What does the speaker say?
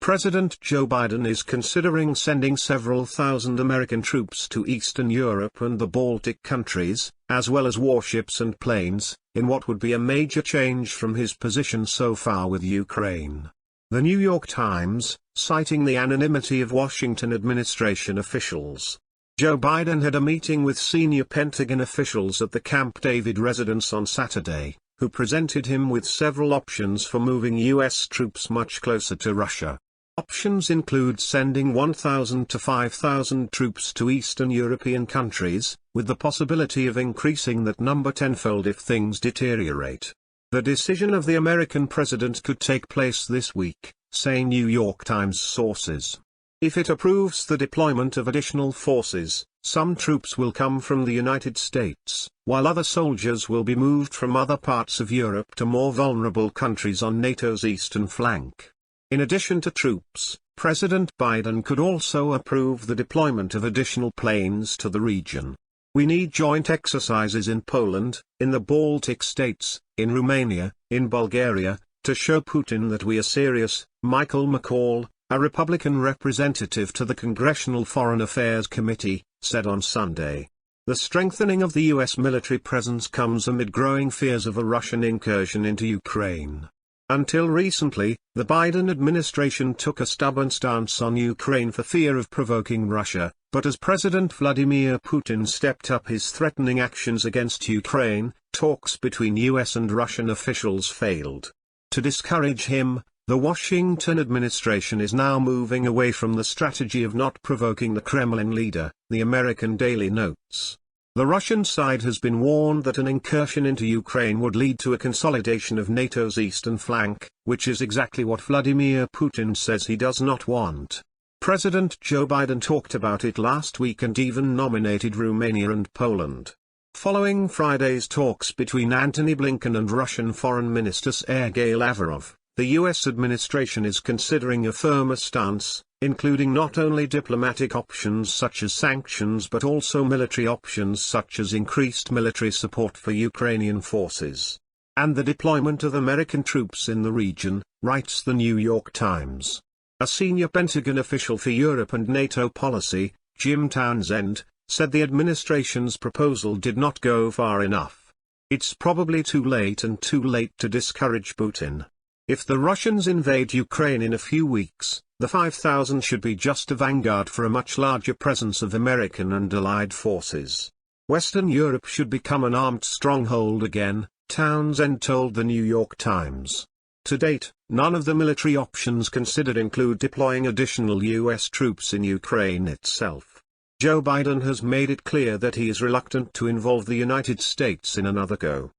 President Joe Biden is considering sending several thousand American troops to Eastern Europe and the Baltic countries, as well as warships and planes, in what would be a major change from his position so far with Ukraine. The New York Times, citing the anonymity of Washington administration officials. Joe Biden had a meeting with senior Pentagon officials at the Camp David residence on Saturday, who presented him with several options for moving U.S. troops much closer to Russia. Options include sending 1,000 to 5,000 troops to Eastern European countries, with the possibility of increasing that number tenfold if things deteriorate. The decision of the American president could take place this week, say New York Times sources. If it approves the deployment of additional forces, some troops will come from the United States, while other soldiers will be moved from other parts of Europe to more vulnerable countries on NATO's eastern flank. In addition to troops, President Biden could also approve the deployment of additional planes to the region. We need joint exercises in Poland, in the Baltic states, in Romania, in Bulgaria, to show Putin that we are serious, Michael McCall, a Republican representative to the Congressional Foreign Affairs Committee, said on Sunday. The strengthening of the U.S. military presence comes amid growing fears of a Russian incursion into Ukraine. Until recently, the Biden administration took a stubborn stance on Ukraine for fear of provoking Russia, but as President Vladimir Putin stepped up his threatening actions against Ukraine, talks between U.S. and Russian officials failed. To discourage him, the Washington administration is now moving away from the strategy of not provoking the Kremlin leader, the American Daily notes. The Russian side has been warned that an incursion into Ukraine would lead to a consolidation of NATO's eastern flank, which is exactly what Vladimir Putin says he does not want. President Joe Biden talked about it last week and even nominated Romania and Poland. Following Friday's talks between Antony Blinken and Russian Foreign Minister Sergei Lavrov, the U.S. administration is considering a firmer stance, including not only diplomatic options such as sanctions but also military options such as increased military support for Ukrainian forces. And the deployment of American troops in the region, writes the New York Times. A senior Pentagon official for Europe and NATO policy, Jim Townsend, said the administration's proposal did not go far enough. It's probably too late to discourage Putin. If the Russians invade Ukraine in a few weeks, the 5,000 should be just a vanguard for a much larger presence of American and allied forces. Western Europe should become an armed stronghold again, Townsend told the New York Times. To date, none of the military options considered include deploying additional U.S. troops in Ukraine itself. Joe Biden has made it clear that he is reluctant to involve the United States in another go.